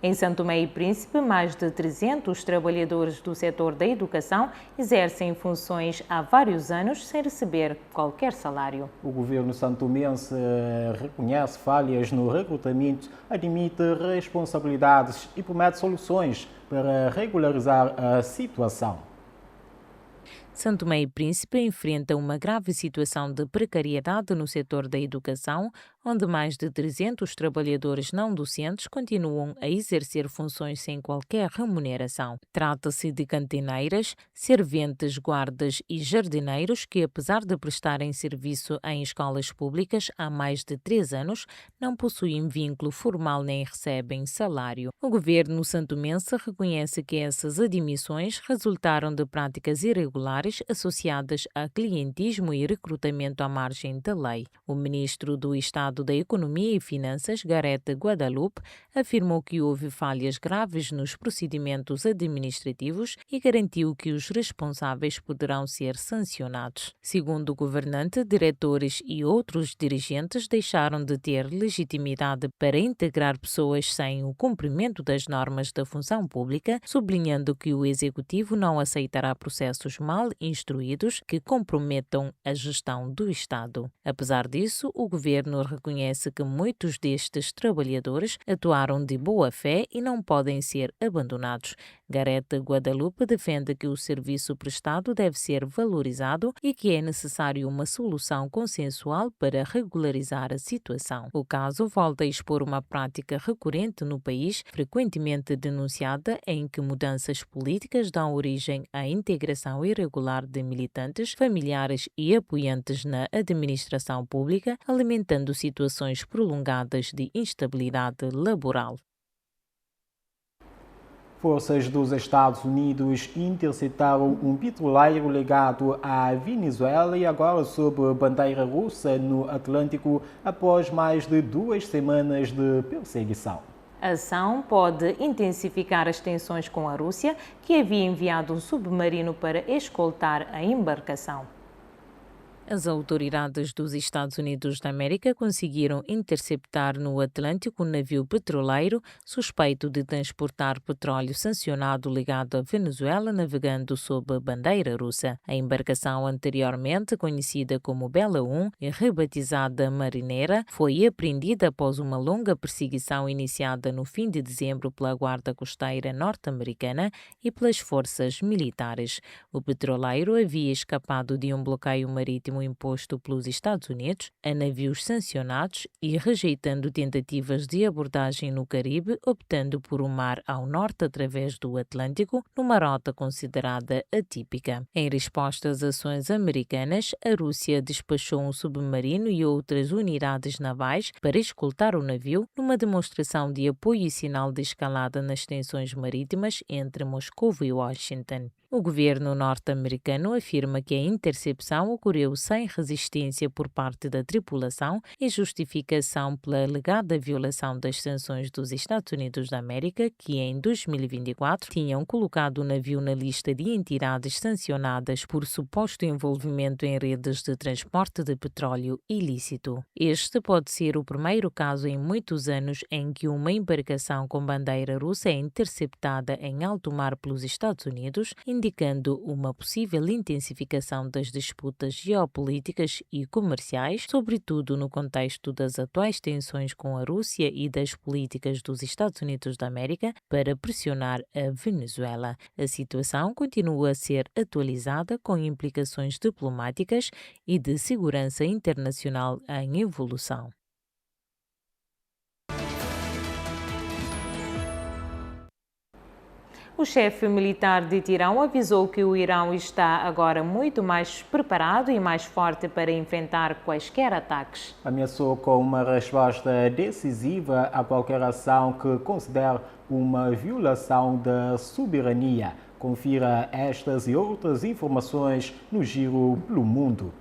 Em São Tomé e Príncipe, mais de 300 trabalhadores do setor da educação exercem funções há vários anos sem receber qualquer salário. O governo santomense reconhece falhas no recrutamento, admite responsabilidades e promete soluções para regularizar a situação. São Tomé e Príncipe enfrenta uma grave situação de precariedade no setor da educação, onde mais de 300 trabalhadores não docentes continuam a exercer funções sem qualquer remuneração. Trata-se de cantineiras, serventes, guardas e jardineiros que, apesar de prestarem serviço em escolas públicas há mais de 3 anos, não possuem vínculo formal nem recebem salário. O governo santomense reconhece que essas admissões resultaram de práticas irregulares associadas a clientismo e recrutamento à margem da lei. O ministro do Estado da Economia e Finanças, Gareth Guadalupe, afirmou que houve falhas graves nos procedimentos administrativos e garantiu que os responsáveis poderão ser sancionados. Segundo o governante, diretores e outros dirigentes deixaram de ter legitimidade para integrar pessoas sem o cumprimento das normas da função pública, sublinhando que o executivo não aceitará processos mal instruídos que comprometam a gestão do Estado. Apesar disso, o governo reconhece que muitos destes trabalhadores atuaram de boa fé e não podem ser abandonados. Gareth Guadalupe defende que o serviço prestado deve ser valorizado e que é necessário uma solução consensual para regularizar a situação. O caso volta a expor uma prática recorrente no país, frequentemente denunciada, em que mudanças políticas dão origem à integração irregular de militantes, familiares e apoiantes na administração pública, alimentando situações prolongadas de instabilidade laboral. Forças dos Estados Unidos interceptaram um petroleiro ligado à Venezuela e agora sob bandeira russa no Atlântico após mais de 2 semanas de perseguição. A ação pode intensificar as tensões com a Rússia, que havia enviado um submarino para escoltar a embarcação. As autoridades dos Estados Unidos da América conseguiram interceptar no Atlântico um navio petroleiro suspeito de transportar petróleo sancionado ligado à Venezuela navegando sob a bandeira russa. A embarcação, anteriormente conhecida como Bela 1 e rebatizada Marineira, foi apreendida após uma longa perseguição iniciada no fim de dezembro pela Guarda Costeira norte-americana e pelas forças militares. O petroleiro havia escapado de um bloqueio marítimo imposto pelos Estados Unidos a navios sancionados e rejeitando tentativas de abordagem no Caribe, optando por um mar ao norte através do Atlântico, numa rota considerada atípica. Em resposta às ações americanas, a Rússia despachou um submarino e outras unidades navais para escoltar o navio, numa demonstração de apoio e sinal de escalada nas tensões marítimas entre Moscou e Washington. O governo norte-americano afirma que a intercepção ocorreu sem resistência por parte da tripulação e justificação pela alegada violação das sanções dos Estados Unidos da América, que em 2024 tinham colocado o navio na lista de entidades sancionadas por suposto envolvimento em redes de transporte de petróleo ilícito. Este pode ser o primeiro caso em muitos anos em que uma embarcação com bandeira russa é interceptada em alto mar pelos Estados Unidos, indicando uma possível intensificação das disputas geopolíticas e comerciais, sobretudo no contexto das atuais tensões com a Rússia e das políticas dos Estados Unidos da América para pressionar a Venezuela. A situação continua a ser atualizada com implicações diplomáticas e de segurança internacional em evolução. O chefe militar de Tirão avisou que o Irão está agora muito mais preparado e mais forte para enfrentar quaisquer ataques. Ameaçou com uma resposta decisiva a qualquer ação que considere uma violação da soberania. Confira estas e outras informações no Giro pelo Mundo.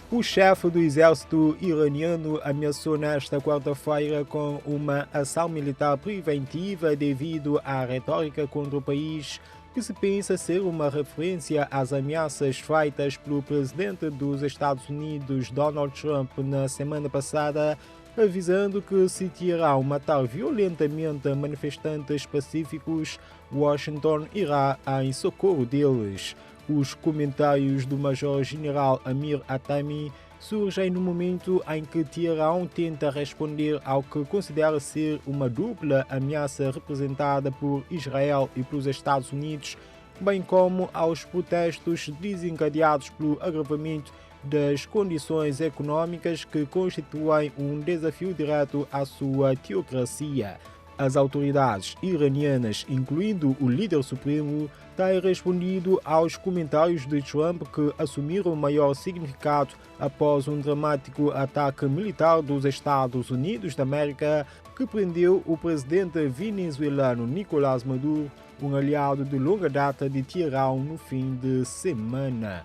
O chefe do exército iraniano ameaçou nesta quarta-feira com uma ação militar preventiva devido à retórica contra o país, que se pensa ser uma referência às ameaças feitas pelo presidente dos Estados Unidos, Donald Trump, na semana passada, avisando que se Teherão matar violentamente manifestantes pacíficos, Washington irá em socorro deles. Os comentários do Major-General Amir Hatami surgem no momento em que Teherão tenta responder ao que considera ser uma dupla ameaça representada por Israel e pelos Estados Unidos, bem como aos protestos desencadeados pelo agravamento das condições econômicas que constituem um desafio direto à sua teocracia. As autoridades iranianas, incluindo o líder supremo, têm respondido aos comentários de Trump que assumiram maior significado após um dramático ataque militar dos Estados Unidos da América que prendeu o presidente venezuelano Nicolás Maduro, um aliado de longa data de Teherão, no fim de semana.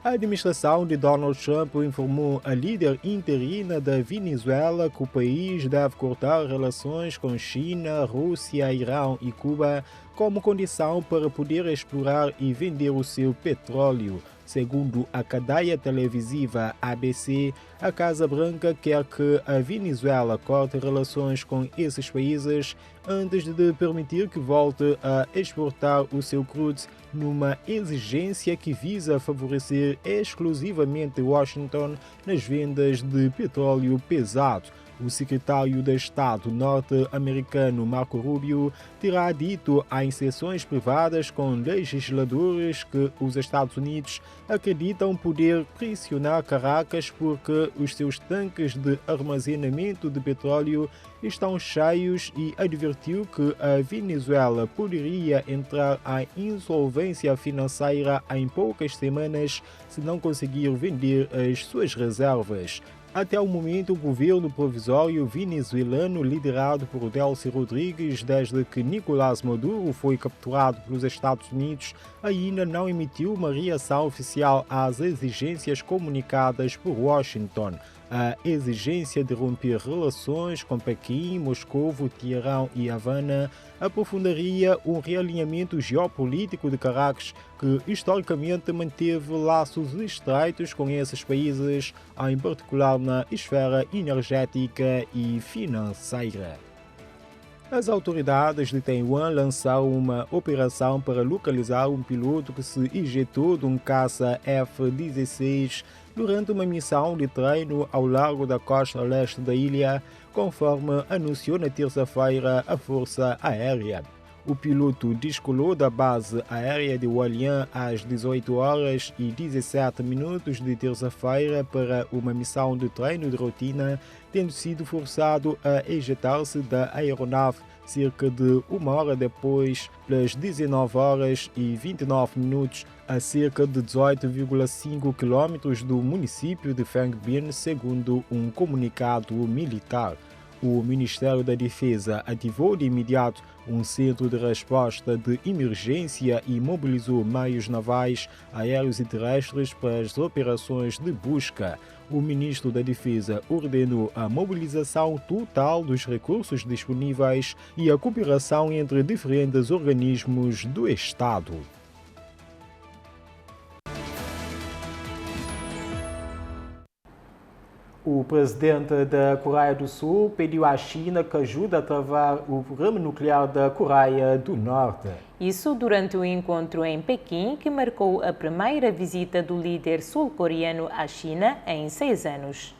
A administração de Donald Trump informou a líder interina da Venezuela que o país deve cortar relações com China, Rússia, Irão e Cuba como condição para poder explorar e vender o seu petróleo. Segundo a cadeia televisiva ABC, a Casa Branca quer que a Venezuela corte relações com esses países antes de permitir que volte a exportar o seu crudo, numa exigência que visa favorecer exclusivamente Washington nas vendas de petróleo pesado. O secretário de Estado norte-americano Marco Rubio terá dito em sessões privadas com legisladores que os Estados Unidos acreditam poder pressionar Caracas porque os seus tanques de armazenamento de petróleo estão cheios e advertiu que a Venezuela poderia entrar em insolvência financeira em poucas semanas se não conseguir vender as suas reservas. Até o momento, o governo provisório venezuelano, liderado por Delcy Rodrigues, desde que Nicolás Maduro foi capturado pelos Estados Unidos, ainda não emitiu uma reação oficial às exigências comunicadas por Washington. A exigência de romper relações com Pequim, Moscou, Teherão e Havana aprofundaria um realinhamento geopolítico de Caracas que historicamente manteve laços estreitos com esses países, em particular na esfera energética e financeira. As autoridades de Taiwan lançaram uma operação para localizar um piloto que se ejetou de um caça F-16 durante uma missão de treino ao largo da costa leste da ilha, conforme anunciou na terça-feira a Força Aérea. O piloto descolou da base aérea de Hualien às 18h17 de terça-feira para uma missão de treino de rotina, tendo sido forçado a ejetar-se da aeronave cerca de uma hora depois, pelas 19h29, a cerca de 18,5 km do município de Phan Binh, segundo um comunicado militar. O Ministério da Defesa ativou de imediato um centro de resposta de emergência e mobilizou meios navais, aéreos e terrestres para as operações de busca. O ministro da Defesa ordenou a mobilização total dos recursos disponíveis e a cooperação entre diferentes organismos do Estado. O presidente da Coreia do Sul pediu à China que ajude a travar o programa nuclear da Coreia do Norte. Isso durante o encontro em Pequim, que marcou a primeira visita do líder sul-coreano à China em 6 anos.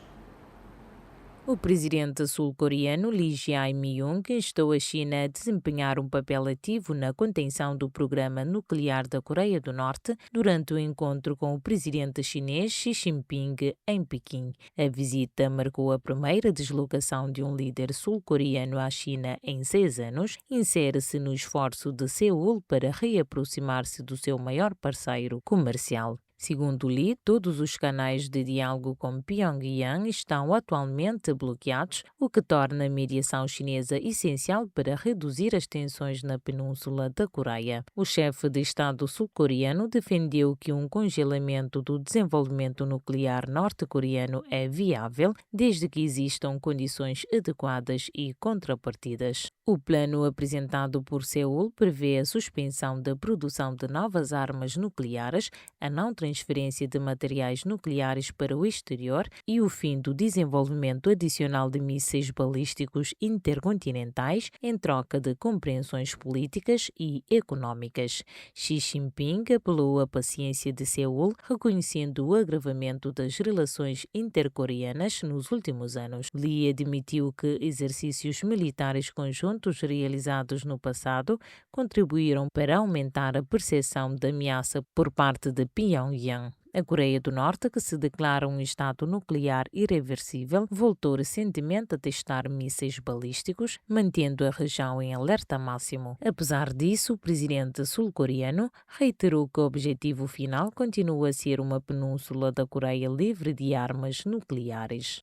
O presidente sul-coreano Lee Jae-myung instou a China a desempenhar um papel ativo na contenção do programa nuclear da Coreia do Norte durante o encontro com o presidente chinês Xi Jinping em Pequim. A visita marcou a primeira deslocação de um líder sul-coreano à China em 6 anos, insere-se no esforço de Seul para reaproximar-se do seu maior parceiro comercial. Segundo Lee, todos os canais de diálogo com Pyongyang estão atualmente bloqueados, o que torna a mediação chinesa essencial para reduzir as tensões na península da Coreia. O chefe de Estado sul-coreano defendeu que um congelamento do desenvolvimento nuclear norte-coreano é viável, desde que existam condições adequadas e contrapartidas. O plano apresentado por Seul prevê a suspensão da produção de novas armas nucleares, a não transferência de materiais nucleares para o exterior e o fim do desenvolvimento adicional de mísseis balísticos intercontinentais em troca de compreensões políticas e econômicas. Xi Jinping apelou à paciência de Seul, reconhecendo o agravamento das relações intercoreanas nos últimos anos. Li admitiu que exercícios militares conjuntos realizados no passado contribuíram para aumentar a percepção de ameaça por parte de Pyongyang. A Coreia do Norte, que se declara um estado nuclear irreversível, voltou recentemente a testar mísseis balísticos, mantendo a região em alerta máximo. Apesar disso, o presidente sul-coreano reiterou que o objetivo final continua a ser uma península da Coreia livre de armas nucleares.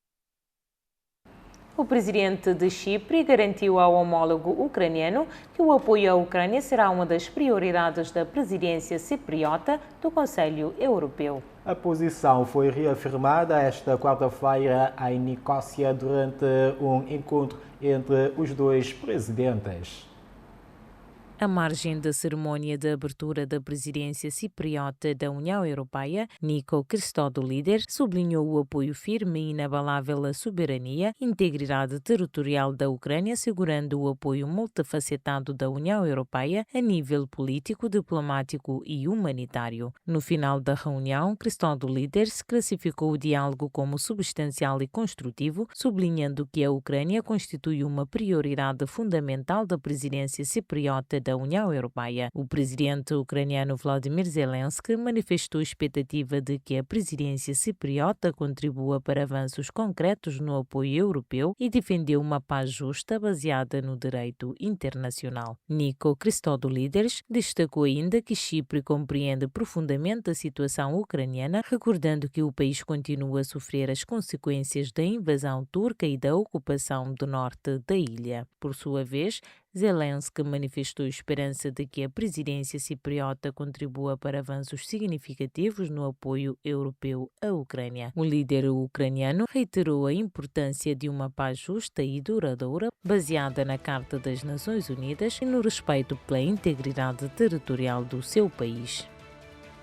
O presidente de Chipre garantiu ao homólogo ucraniano que o apoio à Ucrânia será uma das prioridades da presidência cipriota do Conselho Europeu. A posição foi reafirmada esta quarta-feira em Nicósia durante um encontro entre os dois presidentes. À margem da cerimônia de abertura da presidência cipriota da União Europeia, Nikos Christodoulidis sublinhou o apoio firme e inabalável à soberania e integridade territorial da Ucrânia, assegurando o apoio multifacetado da União Europeia a nível político, diplomático e humanitário. No final da reunião, Christodoulidis classificou o diálogo como substancial e construtivo, sublinhando que a Ucrânia constitui uma prioridade fundamental da presidência cipriota da União Europeia. O presidente ucraniano Volodymyr Zelensky manifestou a expectativa de que a presidência cipriota contribua para avanços concretos no apoio europeu e defendeu uma paz justa baseada no direito internacional. Nikos Christodoulidis destacou ainda que Chipre compreende profundamente a situação ucraniana, recordando que o país continua a sofrer as consequências da invasão turca e da ocupação do norte da ilha. Por sua vez, Zelensky manifestou esperança de que a presidência cipriota contribua para avanços significativos no apoio europeu à Ucrânia. O líder ucraniano reiterou a importância de uma paz justa e duradoura, baseada na Carta das Nações Unidas e no respeito pela integridade territorial do seu país.